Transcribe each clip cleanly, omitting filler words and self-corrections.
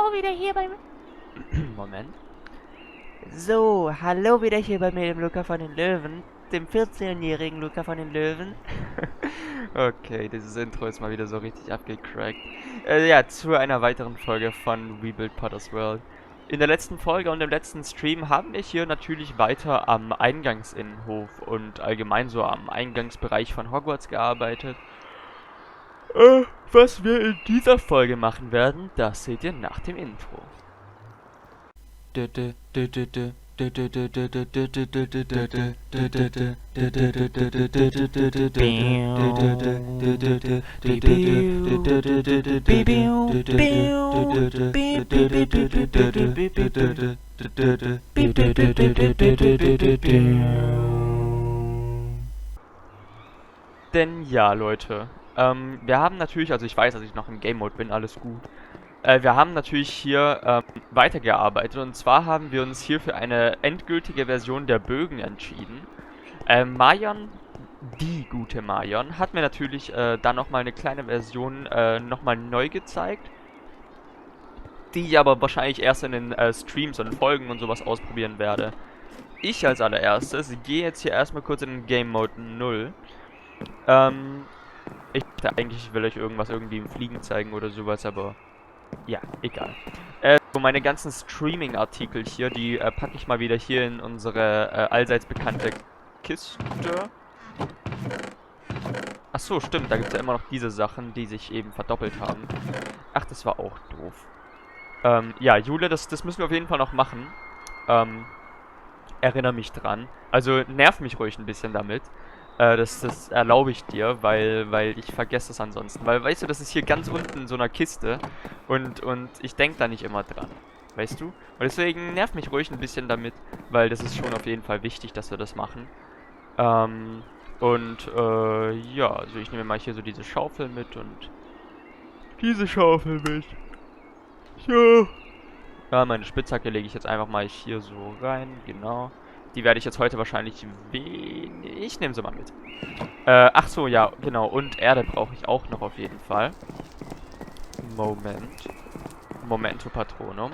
hallo wieder hier bei mir. Moment. So, hallo wieder hier bei mir, dem Luca von den Löwen. Dem 14-jährigen Luca von den Löwen. Okay, dieses Intro ist mal wieder so richtig abgecrackt. Ja, zu einer weiteren Folge von Rebuild Potter's World. In der letzten Folge und im letzten Stream haben wir hier natürlich weiter am Eingangsinnenhof und allgemein so am Eingangsbereich von Hogwarts gearbeitet. Was wir in dieser Folge machen werden, das seht ihr nach dem Intro. Denn ja, Leute, wir haben natürlich, also ich weiß, dass ich noch im Game Mode bin, alles gut. Wir haben natürlich hier weitergearbeitet und zwar haben wir uns hier für eine endgültige Version der Bögen entschieden. Marion, die gute Marion, hat mir natürlich dann nochmal eine kleine Version nochmal neu gezeigt, die ich aber wahrscheinlich erst in den Streams und Folgen und sowas ausprobieren werde. Ich als allererstes gehe jetzt hier erstmal kurz in den Game Mode 0. Ich dachte eigentlich, ich will euch irgendwas irgendwie im Fliegen zeigen oder sowas, aber ja, egal. So meine ganzen Streaming-Artikel hier, die packe ich mal wieder hier in unsere allseits bekannte Kiste. Ach so, stimmt, da gibt es ja immer noch diese Sachen, die sich eben verdoppelt haben. Ach, das war auch doof. Ja, Jule, das müssen wir auf jeden Fall noch machen. Erinnere mich dran. Also nerv mich ruhig ein bisschen damit. Das erlaube ich dir, weil ich vergesse es ansonsten. Weil, weißt du, das ist hier ganz unten in so einer Kiste und ich denke da nicht immer dran. Weißt du? Und deswegen nerv mich ruhig ein bisschen damit, weil das ist schon auf jeden Fall wichtig, dass wir das machen. Ja, also ich nehme mal hier so diese Schaufel mit und diese Schaufel mit. So. Ja, meine Spitzhacke lege ich jetzt einfach mal hier so rein, genau. Die werde ich jetzt heute wahrscheinlich wenig... Ich nehme sie mal mit. Ach so, ja, genau. Und Erde brauche ich auch noch auf jeden Fall. Moment. Momento Patronum.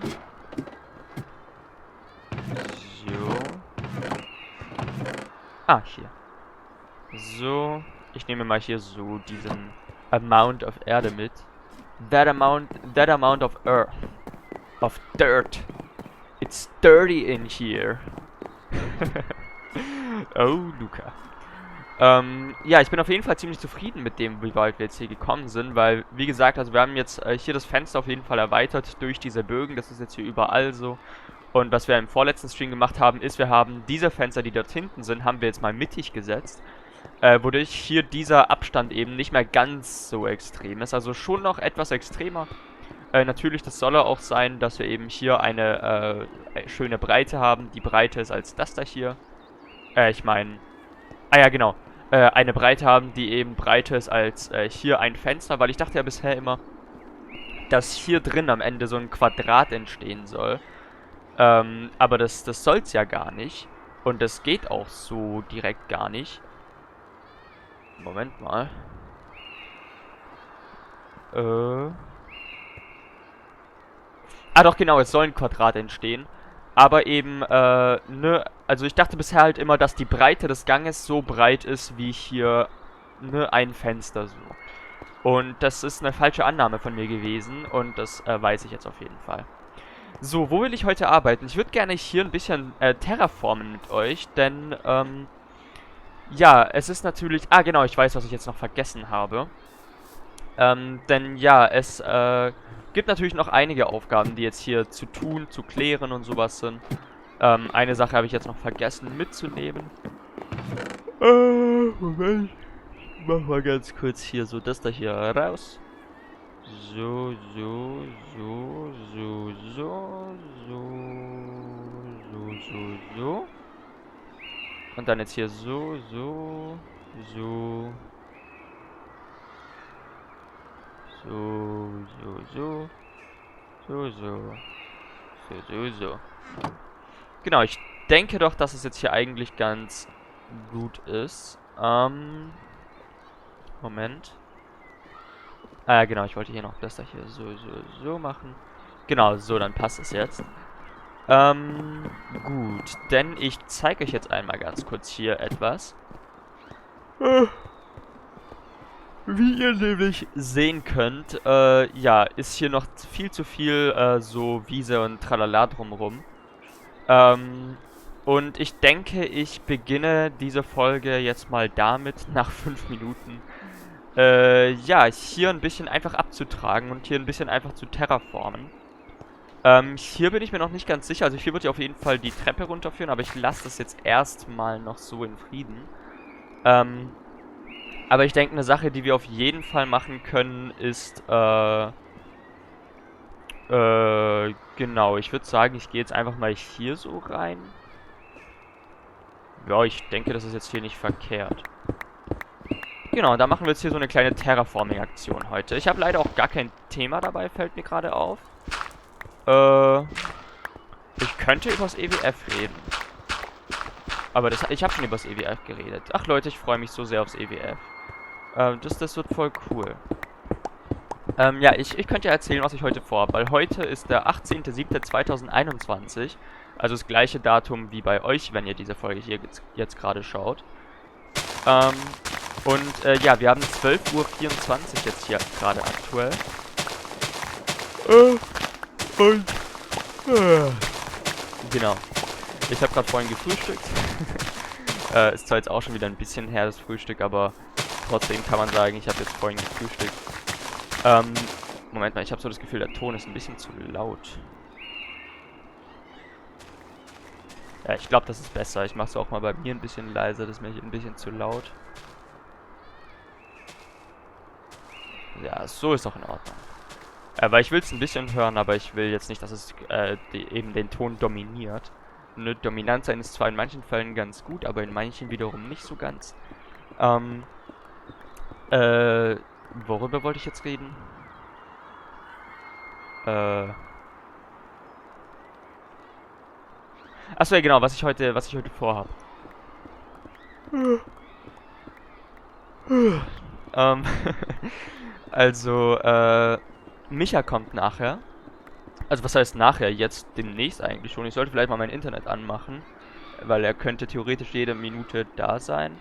So. Ah, hier. So. Ich nehme mal hier so diesen Amount of Erde mit. That amount of Earth. Of dirt. It's dirty in here. Oh, Luca. Ja, ich bin auf jeden Fall ziemlich zufrieden mit dem, wie weit wir jetzt hier gekommen sind, weil, wie gesagt, also wir haben jetzt hier das Fenster auf jeden Fall erweitert durch diese Bögen, das ist jetzt hier überall so. Und was wir im vorletzten Stream gemacht haben, ist, wir haben diese Fenster, die dort hinten sind, haben wir jetzt mal mittig gesetzt, wodurch hier dieser Abstand eben nicht mehr ganz so extrem ist, also schon noch etwas extremer. Natürlich, das soll auch sein, dass wir eben hier eine schöne Breite haben, die breiter ist als das da hier. Ich meine... Ah ja, genau. Eine Breite haben, die eben breiter ist als hier ein Fenster, weil ich dachte ja bisher immer, dass hier drin am Ende so ein Quadrat entstehen soll. Aber das soll's ja gar nicht. Und das geht auch so direkt gar nicht. Moment mal. Ah doch, genau, es soll ein Quadrat entstehen. Aber eben, ne, also ich dachte bisher halt immer, dass die Breite des Ganges so breit ist, wie hier, ne, ein Fenster so. Und das ist eine falsche Annahme von mir gewesen und das weiß ich jetzt auf jeden Fall. So, wo will ich heute arbeiten? Ich würde gerne hier ein bisschen terraformen mit euch, denn, ja, es ist natürlich... Ah, genau, ich weiß, was ich jetzt noch vergessen habe. Denn ja, es gibt natürlich noch einige Aufgaben, die jetzt hier zu tun, zu klären und sowas sind. Eine Sache habe ich jetzt noch vergessen mitzunehmen. Moment. Ich mach mal ganz kurz hier so das da hier raus. So, so, so, so, so, so, so, so. Und dann jetzt hier so, so, so. So, so, so. So, so. So, so, so. Genau, ich denke doch, dass es jetzt hier eigentlich ganz gut ist. Moment. Ah ja, genau, ich wollte hier noch das da hier so, so, so machen. Genau, so, dann passt es jetzt. Gut, denn ich zeige euch jetzt einmal ganz kurz hier etwas. Wie ihr nämlich sehen könnt, ja, ist hier noch viel zu viel, so Wiese und Tralala drumrum. Und ich denke, ich beginne diese Folge jetzt mal damit, nach 5 Minuten, ja, hier ein bisschen einfach abzutragen und hier ein bisschen einfach zu terraformen. Hier bin ich mir noch nicht ganz sicher, also hier wird ja auf jeden Fall die Treppe runterführen, aber ich lasse das jetzt erstmal noch so in Frieden. Aber ich denke, eine Sache, die wir auf jeden Fall machen können, ist, genau, ich würde sagen, ich gehe jetzt einfach mal hier so rein. Ja, ich denke, das ist jetzt hier nicht verkehrt. Genau, da machen wir jetzt hier so eine kleine Terraforming-Aktion heute. Ich habe leider auch gar kein Thema dabei, fällt mir gerade auf. Ich könnte übers EWF reden. Aber ich habe schon übers EWF geredet. Ach Leute, ich freue mich so sehr aufs EWF. Das wird voll cool. Ja, ich könnte ja erzählen, was ich heute vorhabe, weil heute ist der 18.07.2021, also das gleiche Datum wie bei euch, wenn ihr diese Folge hier jetzt gerade schaut. Ja, wir haben 12:24 Uhr jetzt hier gerade aktuell. Genau. Ich habe gerade vorhin gefrühstückt. Ist zwar jetzt auch schon wieder ein bisschen her, das Frühstück, aber trotzdem kann man sagen, ich habe jetzt vorhin gefrühstückt. Moment mal, ich habe so das Gefühl, der Ton ist ein bisschen zu laut. Ja, ich glaube, das ist besser. Ich mache es auch mal bei mir ein bisschen leiser, das ist mir hier ein bisschen zu laut. Ja, so ist auch in Ordnung. Weil ich will es ein bisschen hören, aber ich will jetzt nicht, dass es eben den Ton dominiert. Ne, dominant sein ist zwar in manchen Fällen ganz gut, aber in manchen wiederum nicht so ganz. Worüber wollte ich jetzt reden? Achso, ja genau, was ich heute vorhabe. Also, Micha kommt nachher. Also, was heißt nachher? Jetzt demnächst eigentlich schon. Ich sollte vielleicht mal mein Internet anmachen, weil er könnte theoretisch jede Minute da sein.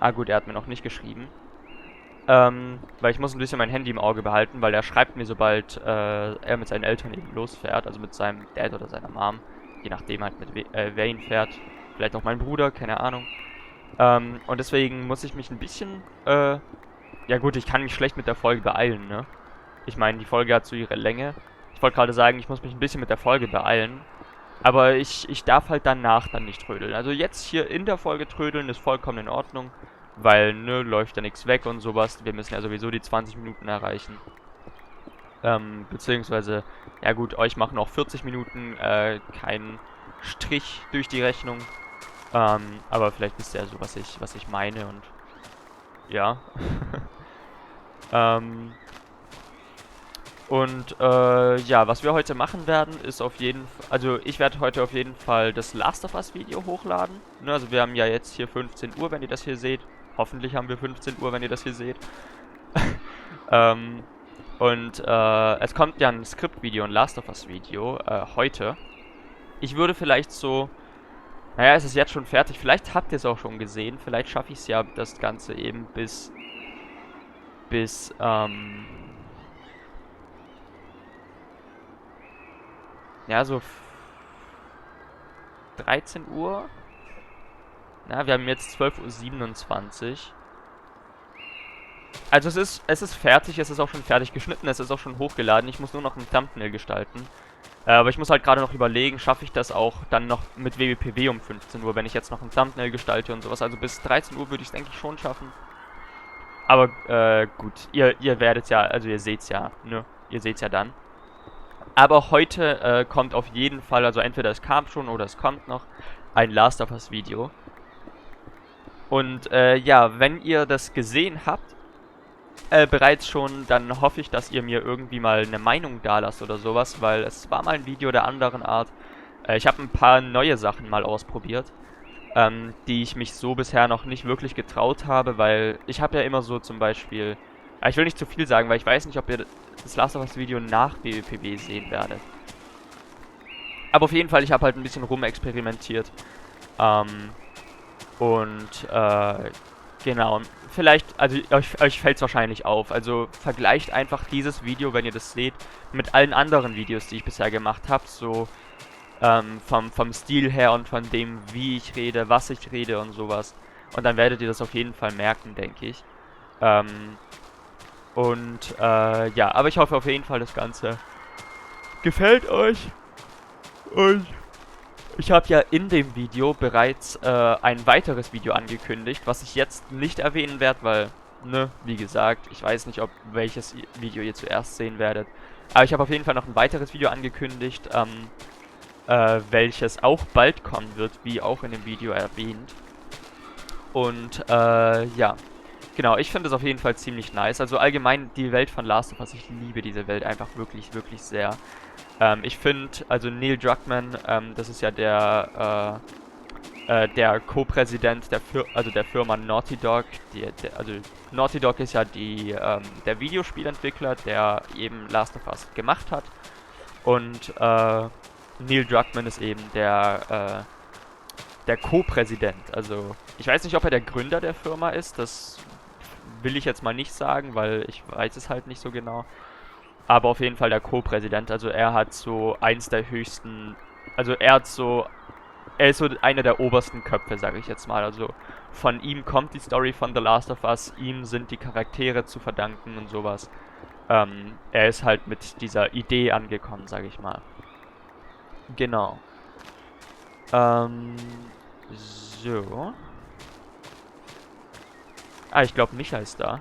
Ah gut, er hat mir noch nicht geschrieben. Weil ich muss ein bisschen mein Handy im Auge behalten, weil er schreibt mir, sobald er mit seinen Eltern eben losfährt, also mit seinem Dad oder seiner Mom, je nachdem halt wer ihn fährt. Vielleicht auch mein Bruder, keine Ahnung. Und deswegen muss ich mich ein bisschen, ja gut, ich kann mich schlecht mit der Folge beeilen, ne? Ich meine, die Folge hat so ihre Länge. Ich wollte gerade sagen, ich muss mich ein bisschen mit der Folge beeilen. Aber ich darf halt danach dann nicht trödeln. Also jetzt hier in der Folge trödeln ist vollkommen in Ordnung. Weil, ne, läuft ja nichts weg und sowas. Wir müssen ja sowieso die 20 Minuten erreichen. Beziehungsweise, ja gut, euch machen auch 40 Minuten keinen Strich durch die Rechnung. Aber vielleicht wisst ihr ja so, was ich meine und ja. Ja, was wir heute machen werden, ist auf jeden Fall, also ich werde heute auf jeden Fall das Last of Us Video hochladen. Ne, also wir haben ja jetzt hier 15 Uhr, wenn ihr das hier seht. Hoffentlich haben wir 15 Uhr, wenn ihr das hier seht. Es kommt ja ein Skript-Video, ein Last of Us Video, heute. Ich würde vielleicht so, naja, es ist jetzt schon fertig, vielleicht habt ihr es auch schon gesehen, vielleicht schaffe ich es ja, das Ganze eben bis, ja, so 13 Uhr. Na, wir haben jetzt 12:27 Uhr. Also es ist fertig, es ist auch schon fertig geschnitten, es ist auch schon hochgeladen. Ich muss nur noch ein Thumbnail gestalten. Aber ich muss halt gerade noch überlegen, schaffe ich das auch dann noch mit WWPW um 15 Uhr, wenn ich jetzt noch ein Thumbnail gestalte und sowas. Also bis 13 Uhr würde ich es, denke ich, schon schaffen. Aber gut, ihr werdet ja, also ihr seht's ja, ne? Ihr seht's ja dann. Aber heute kommt auf jeden Fall, also entweder es kam schon oder es kommt noch, ein Last of Us Video. Und ja, wenn ihr das gesehen habt, bereits schon, dann hoffe ich, dass ihr mir irgendwie mal eine Meinung da lasst oder sowas, weil es war mal ein Video der anderen Art. Ich habe ein paar neue Sachen mal ausprobiert, die ich mich so bisher noch nicht wirklich getraut habe, weil ich habe ja immer so zum Beispiel Aber ich will nicht zu viel sagen, weil ich weiß nicht, ob ihr das Last of Us Video nach BWPW sehen werdet. Aber auf jeden Fall, ich habe halt ein bisschen rumexperimentiert. Genau. Vielleicht, also euch fällt es wahrscheinlich auf. Also vergleicht einfach dieses Video, wenn ihr das seht, mit allen anderen Videos, die ich bisher gemacht habe. So vom Stil her und von dem, wie ich rede, was ich rede und sowas. Und dann werdet ihr das auf jeden Fall merken, denke ich. Ja, aber ich hoffe auf jeden Fall, das Ganze gefällt euch. Und ich habe ja in dem Video bereits ein weiteres Video angekündigt, was ich jetzt nicht erwähnen werde, weil, ne, wie gesagt, ich weiß nicht, ob welches Video ihr zuerst sehen werdet. Aber ich habe auf jeden Fall noch ein weiteres Video angekündigt, welches auch bald kommen wird, wie auch in dem Video erwähnt. Und ja, genau, ich finde es auf jeden Fall ziemlich nice. Also allgemein die Welt von Last of Us, ich liebe diese Welt einfach wirklich, wirklich sehr. Ich finde, also Neil Druckmann, das ist ja der Co-Präsident der Firma Naughty Dog. Also Naughty Dog ist ja der Videospielentwickler, der eben Last of Us gemacht hat. Und Neil Druckmann ist eben der Co-Präsident. Also ich weiß nicht, ob er der Gründer der Firma ist. Das will ich jetzt mal nicht sagen, weil ich weiß es halt nicht so genau. Aber auf jeden Fall der Co-Präsident. Also er hat so eins der höchsten. Also er ist so einer der obersten Köpfe, sage ich jetzt mal. Also von ihm kommt die Story von The Last of Us. Ihm sind die Charaktere zu verdanken und sowas. Er ist halt mit dieser Idee angekommen, sage ich mal. Genau. So. Ah, ich glaube, Micha ist da.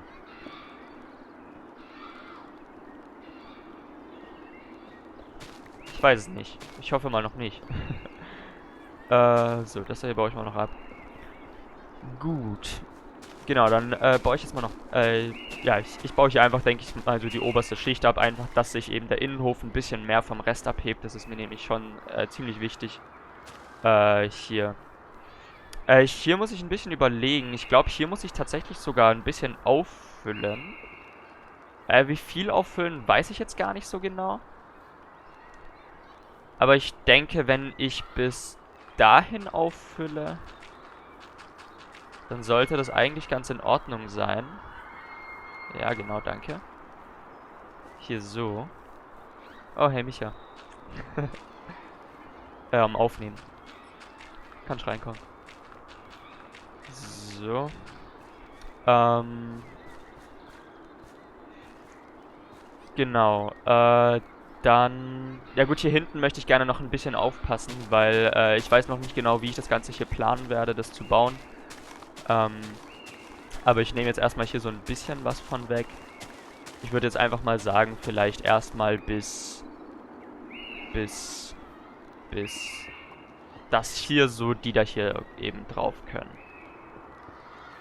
Ich weiß es nicht. Ich hoffe mal noch nicht. So, das hier baue ich mal noch ab. Gut. Genau, dann baue ich jetzt mal noch... ja, ich baue hier einfach, denke ich, mal so die oberste Schicht ab. Einfach, dass sich eben der Innenhof ein bisschen mehr vom Rest abhebt. Das ist mir nämlich schon ziemlich wichtig. Hier. Hier muss ich ein bisschen überlegen. Ich glaube, hier muss ich tatsächlich sogar ein bisschen auffüllen. Wie viel auffüllen, weiß ich jetzt gar nicht so genau. Aber ich denke, wenn ich bis dahin auffülle, dann sollte das eigentlich ganz in Ordnung sein. Ja, genau, danke. Hier so. Oh, hey, Micha. Aufnehmen. Kannst reinkommen. So. Genau. Dann... Ja gut, hier hinten möchte ich gerne noch ein bisschen aufpassen, weil ich weiß noch nicht genau, wie ich das Ganze hier planen werde, das zu bauen. Aber ich nehme jetzt erstmal hier so ein bisschen was von weg. Ich würde jetzt einfach mal sagen, vielleicht erstmal bis das hier so, die da hier eben drauf können.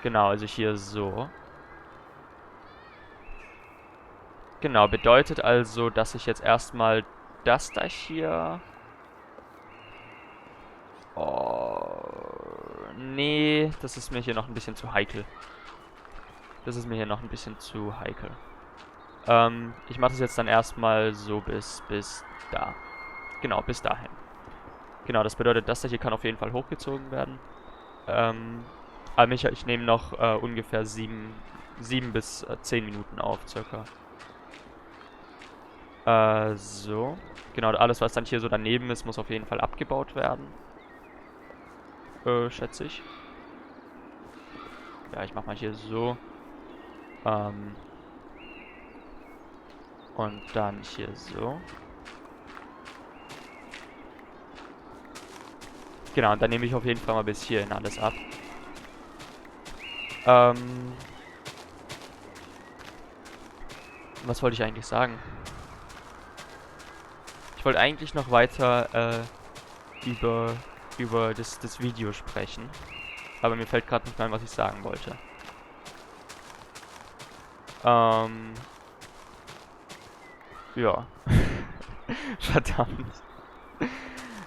Genau, also hier so. Genau, bedeutet also, dass ich jetzt erstmal das da hier... Oh, nee, das ist mir hier noch ein bisschen zu heikel. Das ist mir hier noch ein bisschen zu heikel. Ich mache das jetzt dann erstmal so bis da. Genau, bis dahin. Genau, das bedeutet, das hier kann auf jeden Fall hochgezogen werden. Aber ich nehme noch ungefähr 7 bis 10 Minuten auf, circa. So. Genau, alles, was dann hier so daneben ist, muss auf jeden Fall abgebaut werden. Schätze ich. Ja, ich mach mal hier so. Und dann hier so. Genau, und dann nehme ich auf jeden Fall mal bis hierhin alles ab. Was wollte ich eigentlich sagen? Ich wollte eigentlich noch weiter über das Video sprechen. Aber mir fällt gerade nicht mehr ein, was ich sagen wollte. Ja. Verdammt.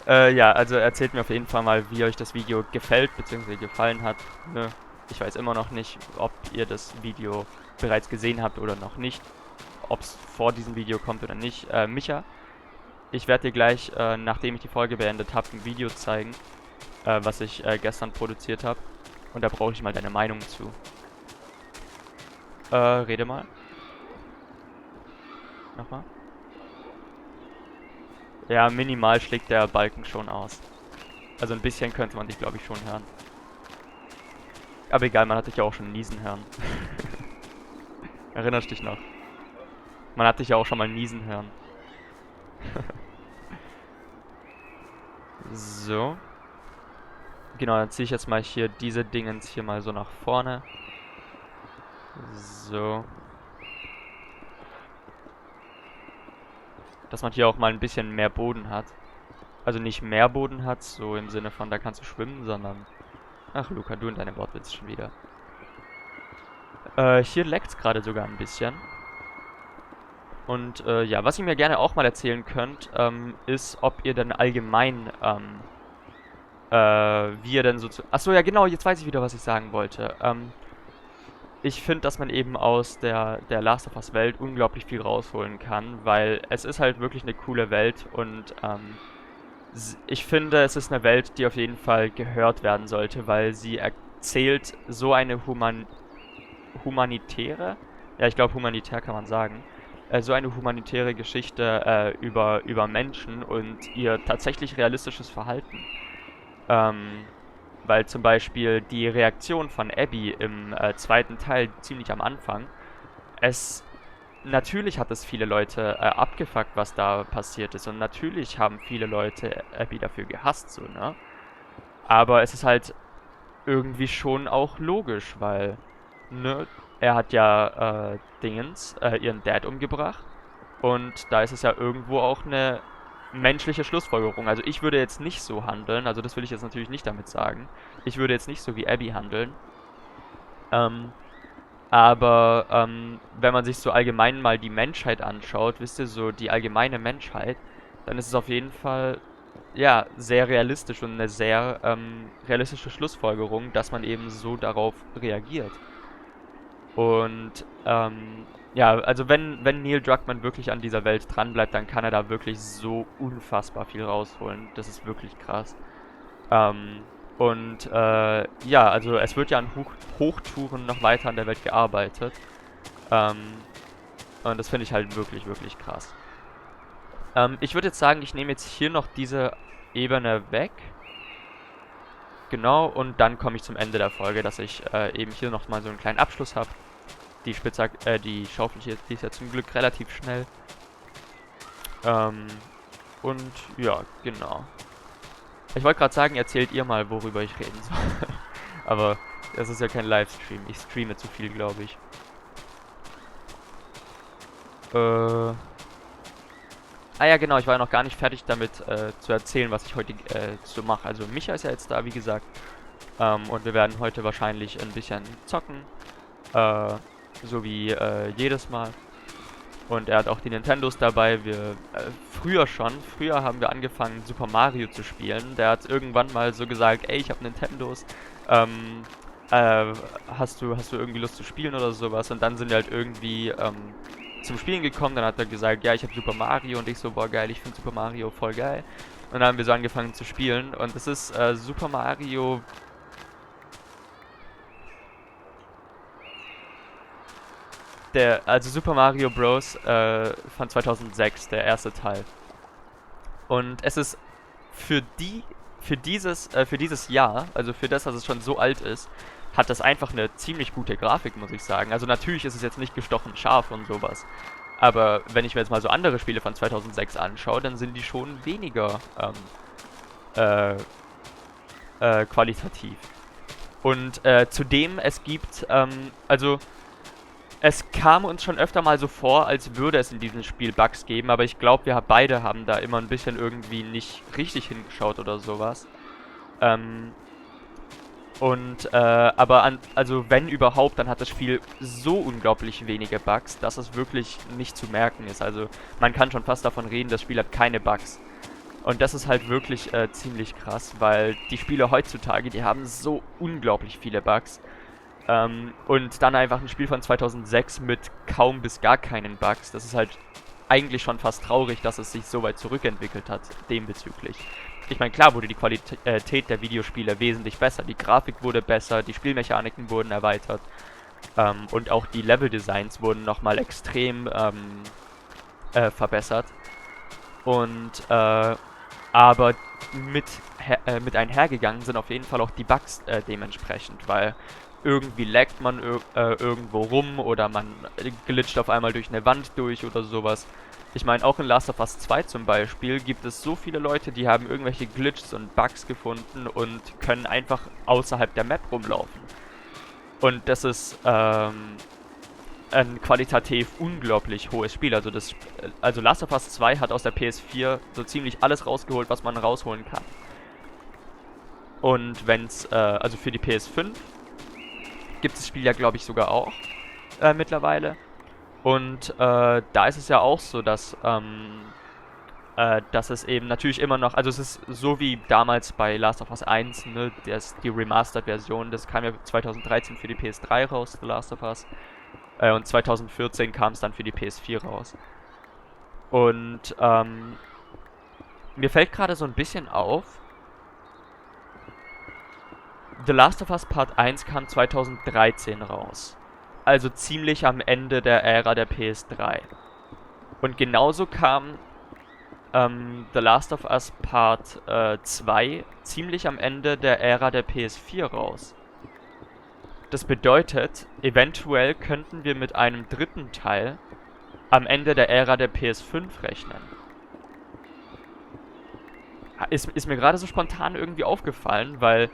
Ja, also erzählt mir auf jeden Fall mal, wie euch das Video gefällt, bzw. gefallen hat. Ne? Ich weiß immer noch nicht, ob ihr das Video bereits gesehen habt oder noch nicht. Ob es vor diesem Video kommt oder nicht. Micha, ich werde dir gleich, nachdem ich die Folge beendet habe, ein Video zeigen, was ich gestern produziert habe. Und da brauche ich mal deine Meinung zu. Rede mal. Nochmal. Ja, minimal schlägt der Balken schon aus. Also ein bisschen könnte man dich, glaube ich, schon hören. Aber egal, man hat dich ja auch schon niesen hören. Erinnerst dich noch? Man hat dich ja auch schon mal niesen hören. So. Genau, dann ziehe ich jetzt mal hier diese Dingens hier mal so nach vorne. So. Dass man hier auch mal ein bisschen mehr Boden hat. Also nicht mehr Boden hat, so im Sinne von, da kannst du schwimmen, sondern... Ach, Luca, du und deine Wortwitze schon wieder. Hier leckt's gerade sogar ein bisschen. Und, ja, was ihr mir gerne auch mal erzählen könnt, ist, ob ihr denn allgemein, wie ihr denn so zu... Achso, ja genau, jetzt weiß ich wieder, was ich sagen wollte. Ich finde, dass man eben aus der Last of Us Welt unglaublich viel rausholen kann, weil es ist halt wirklich eine coole Welt und, ich finde, es ist eine Welt, die auf jeden Fall gehört werden sollte, weil sie erzählt so eine humanitäre, ja, ich glaube humanitär kann man sagen, so eine humanitäre Geschichte über Menschen und ihr tatsächlich realistisches Verhalten. Weil zum Beispiel die Reaktion von Abby im zweiten Teil ziemlich am Anfang, natürlich hat es viele Leute abgefuckt, was da passiert ist und natürlich haben viele Leute Abby dafür gehasst, so, ne? Aber es ist halt irgendwie schon auch logisch, weil, ne, er hat ja ihren Dad umgebracht und da ist es ja irgendwo auch eine menschliche Schlussfolgerung. Also ich würde jetzt nicht so handeln, also das will ich jetzt natürlich nicht damit sagen. Ich würde jetzt nicht so wie Abby handeln. Aber wenn man sich so allgemein mal die Menschheit anschaut, wisst ihr, so die allgemeine Menschheit, dann ist es auf jeden Fall, ja, sehr realistisch und eine sehr realistische Schlussfolgerung, dass man eben so darauf reagiert. Und ja, also wenn Neil Druckmann wirklich an dieser Welt dranbleibt, dann kann er da wirklich so unfassbar viel rausholen. Das ist wirklich krass. Und ja, also es wird ja an Hochtouren noch weiter an der Welt gearbeitet. Und das finde ich halt wirklich, wirklich krass. Ich würde jetzt sagen, ich nehme jetzt hier noch diese Ebene weg. Genau, und dann komme ich zum Ende der Folge, dass ich eben hier nochmal so einen kleinen Abschluss habe. Die Schaufel hier, die ist ja zum Glück relativ schnell. Und ja, genau. Ich wollte gerade sagen, erzählt ihr mal, worüber ich reden soll. Aber das ist ja kein Livestream. Ich streame zu viel, glaube ich. Ah ja, genau, ich war ja noch gar nicht fertig damit zu erzählen, was ich heute so mache. Also Micha ist ja jetzt da, wie gesagt. Und wir werden heute wahrscheinlich ein bisschen zocken. So wie jedes Mal. Und er hat auch die Nintendos dabei. Früher haben wir angefangen Super Mario zu spielen. Der hat irgendwann mal so gesagt, ey, ich habe Nintendos. Hast du irgendwie Lust zu spielen oder sowas? Und dann sind wir halt irgendwie zum Spielen gekommen. Dann hat er gesagt, ja, ich habe Super Mario. Und ich so, boah, geil, ich finde Super Mario voll geil. Und dann haben wir so angefangen zu spielen. Und es ist Super Mario... Also Super Mario Bros. Von 2006, der erste Teil. Und es ist für dieses Jahr, also für das, dass es schon so alt ist, hat das einfach eine ziemlich gute Grafik, muss ich sagen. Also natürlich ist es jetzt nicht gestochen scharf und sowas. Aber wenn ich mir jetzt mal so andere Spiele von 2006 anschaue, dann sind die schon weniger qualitativ. Und zudem, es gibt, also... Es kam uns schon öfter mal so vor, als würde es in diesem Spiel Bugs geben, aber ich glaube, wir beide haben da immer ein bisschen irgendwie nicht richtig hingeschaut oder sowas. Also wenn überhaupt, dann hat das Spiel so unglaublich wenige Bugs, dass es wirklich nicht zu merken ist. Also man kann schon fast davon reden, das Spiel hat keine Bugs. Und das ist halt wirklich ziemlich krass, weil die Spiele heutzutage, die haben so unglaublich viele Bugs. Und dann einfach ein Spiel von 2006 mit kaum bis gar keinen Bugs. Das ist halt eigentlich schon fast traurig, dass es sich so weit zurückentwickelt hat, dem bezüglich. Ich meine, klar wurde die Qualität der Videospiele wesentlich besser. Die Grafik wurde besser, die Spielmechaniken wurden erweitert. Und auch die Leveldesigns wurden nochmal extrem verbessert. Und, aber mit einhergegangen sind auf jeden Fall auch die Bugs dementsprechend, weil irgendwie laggt man irgendwo rum oder man glitscht auf einmal durch eine Wand durch oder sowas. Ich meine, auch in Last of Us 2 zum Beispiel gibt es so viele Leute, die haben irgendwelche Glitches und Bugs gefunden und können einfach außerhalb der Map rumlaufen. Und das ist ein qualitativ unglaublich hohes Spiel. Also Last of Us 2 hat aus der PS4 so ziemlich alles rausgeholt, was man rausholen kann. Und also für die PS5 gibt es das Spiel ja, glaube ich, sogar auch mittlerweile. Und da ist es ja auch so, dass es eben natürlich immer noch, also es ist so wie damals bei Last of Us 1, ne, die Remastered-Version, das kam ja 2013 für die PS3 raus, The Last of Us. Und 2014 kam es dann für die PS4 raus. Und mir fällt gerade so ein bisschen auf, The Last of Us Part 1 kam 2013 raus. Also ziemlich am Ende der Ära der PS3. Und genauso kam The Last of Us Part 2 ziemlich am Ende der Ära der PS4 raus. Das bedeutet, eventuell könnten wir mit einem dritten Teil am Ende der Ära der PS5 rechnen. Ist mir gerade so spontan irgendwie aufgefallen, weil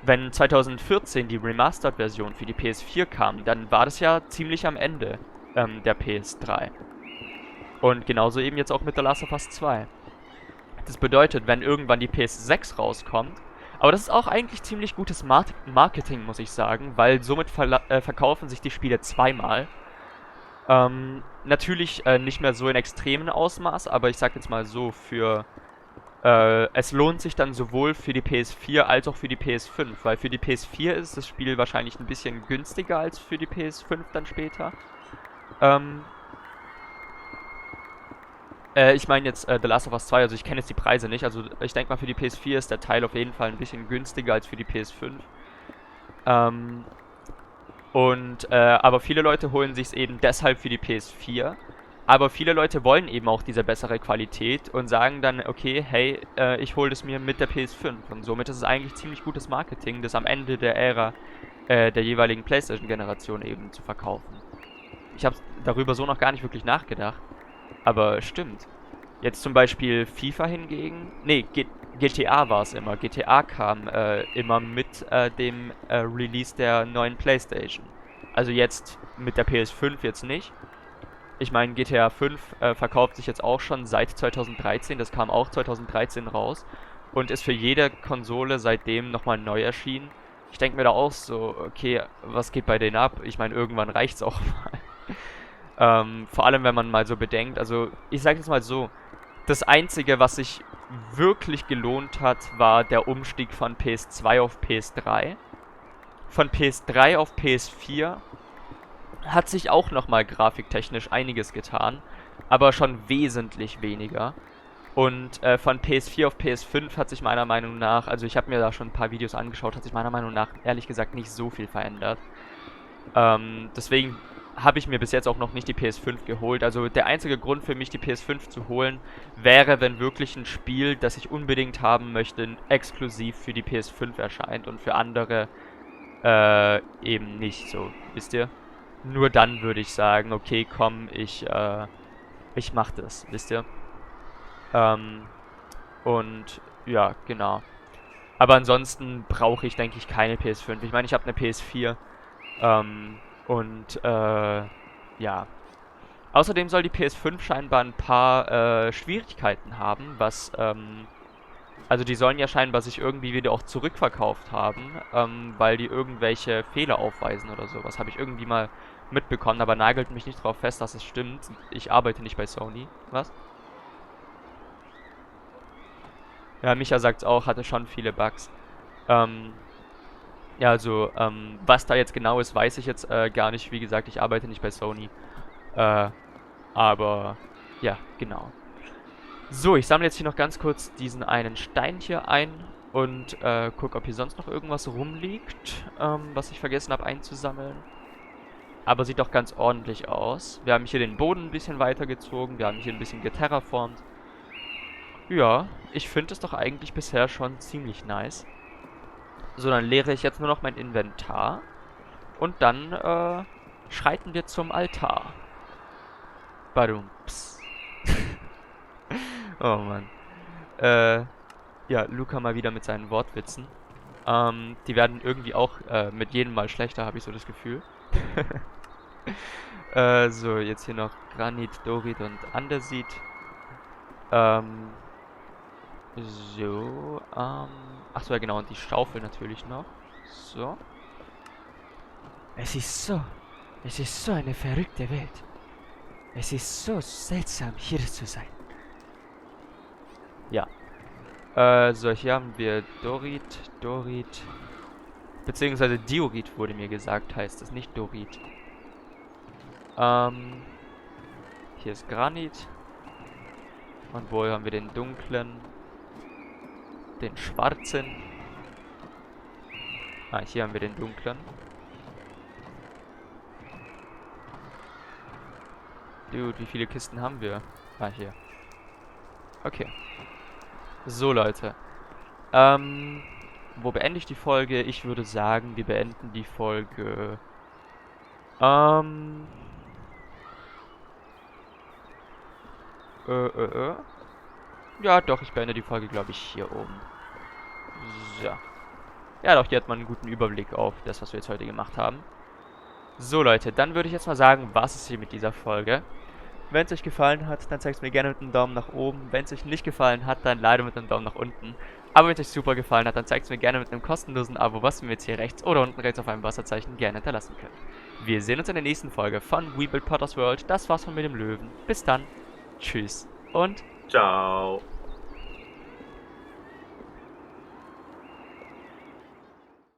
wenn 2014 die Remastered-Version für die PS4 kam, dann war das ja ziemlich am Ende der PS3. Und genauso eben jetzt auch mit The Last of Us 2. Das bedeutet, wenn irgendwann die PS6 rauskommt, aber das ist auch eigentlich ziemlich gutes Marketing, muss ich sagen, weil somit verkaufen sich die Spiele zweimal. Natürlich nicht mehr so in extremen Ausmaß, aber ich sag jetzt mal so, es lohnt sich dann sowohl für die PS4 als auch für die PS5, weil für die PS4 ist das Spiel wahrscheinlich ein bisschen günstiger als für die PS5 dann später. Ich meine jetzt The Last of Us 2, also ich kenne jetzt die Preise nicht, also ich denke mal für die PS4 ist der Teil auf jeden Fall ein bisschen günstiger als für die PS5. Aber viele Leute holen sich es eben deshalb für die PS4. Aber viele Leute wollen eben auch diese bessere Qualität und sagen dann, okay, hey, ich hole es mir mit der PS5. Und somit ist es eigentlich ziemlich gutes Marketing, das am Ende der Ära der jeweiligen PlayStation-Generation eben zu verkaufen. Ich habe darüber so noch gar nicht wirklich nachgedacht. Aber stimmt. Jetzt zum Beispiel FIFA hingegen. Nee, GTA war es immer. GTA kam immer mit dem Release der neuen PlayStation. Also jetzt mit der PS5 jetzt nicht. Ich meine, GTA 5 verkauft sich jetzt auch schon seit 2013. Das kam auch 2013 raus. Und ist für jede Konsole seitdem nochmal neu erschienen. Ich denke mir da auch so, okay, was geht bei denen ab? Ich meine, irgendwann reicht's auch mal. Vor allem, wenn man mal so bedenkt, also ich sage jetzt mal so, das Einzige, was sich wirklich gelohnt hat, war der Umstieg von PS2 auf PS3. Von PS3 auf PS4 hat sich auch nochmal grafiktechnisch einiges getan, aber schon wesentlich weniger. Und von PS4 auf PS5 hat sich meiner Meinung nach, also ich habe mir da schon ein paar Videos angeschaut, hat sich meiner Meinung nach ehrlich gesagt nicht so viel verändert. Deswegen habe ich mir bis jetzt auch noch nicht die PS5 geholt. Also der einzige Grund für mich, die PS5 zu holen, wäre, wenn wirklich ein Spiel, das ich unbedingt haben möchte, exklusiv für die PS5 erscheint und für andere eben nicht so, wisst ihr? Nur dann würde ich sagen, okay, komm, ich mach das, wisst ihr? Und ja, genau. Aber ansonsten brauche ich, denke ich, keine PS5. Ich meine, ich habe eine PS4. Ja. Außerdem soll die PS5 scheinbar ein paar Schwierigkeiten haben, also die sollen ja scheinbar sich irgendwie wieder auch zurückverkauft haben, weil die irgendwelche Fehler aufweisen oder sowas. Habe ich irgendwie mal mitbekommen, aber nagelt mich nicht drauf fest, dass es stimmt. Ich arbeite nicht bei Sony. Was? Ja, Micha sagt's auch, hatte schon viele Bugs. Ähm, Ja, also, was da jetzt genau ist, weiß ich jetzt gar nicht. Wie gesagt, ich arbeite nicht bei Sony. Aber, ja, genau. So, ich sammle jetzt hier noch ganz kurz diesen einen Stein hier ein und gucke, ob hier sonst noch irgendwas rumliegt, was ich vergessen habe einzusammeln. Aber sieht doch ganz ordentlich aus. Wir haben hier den Boden ein bisschen weitergezogen, wir haben hier ein bisschen geterraformt. Ja, ich finde es doch eigentlich bisher schon ziemlich nice. So, dann leere ich jetzt nur noch mein Inventar. Und dann schreiten wir zum Altar. Badumps. Oh Mann. Ja, Luca mal wieder mit seinen Wortwitzen. Die werden irgendwie auch mit jedem Mal schlechter, habe ich so das Gefühl. So, jetzt hier noch Granit, Dorit und Andesit. So, achso, ja genau, und die Schaufel natürlich noch. So. Es ist so eine verrückte Welt. Es ist so seltsam, hier zu sein. Ja. So, hier haben wir Dorit. Beziehungsweise Diorit wurde mir gesagt, heißt es, nicht Dorit. Hier ist Granit. Und wo haben wir den dunklen? Den schwarzen. Ah, hier haben wir den dunklen. Dude, wie viele Kisten haben wir? Ah, hier. Okay. So, Leute. Wo beende ich die Folge? Ich würde sagen, wir beenden die Folge... Ja, doch, ich beende die Folge, glaube ich, hier oben. So. Ja, doch, hier hat man einen guten Überblick auf das, was wir jetzt heute gemacht haben. So, Leute, dann würde ich jetzt mal sagen, was ist hier mit dieser Folge? Wenn es euch gefallen hat, dann zeigt es mir gerne mit einem Daumen nach oben. Wenn es euch nicht gefallen hat, dann leider mit einem Daumen nach unten. Aber wenn es euch super gefallen hat, dann zeigt es mir gerne mit einem kostenlosen Abo, was ihr jetzt hier rechts oder unten rechts auf einem Wasserzeichen gerne hinterlassen könnt. Wir sehen uns in der nächsten Folge von We Build Potter's World. Das war's von mir, dem Löwen. Bis dann. Tschüss und Ciao.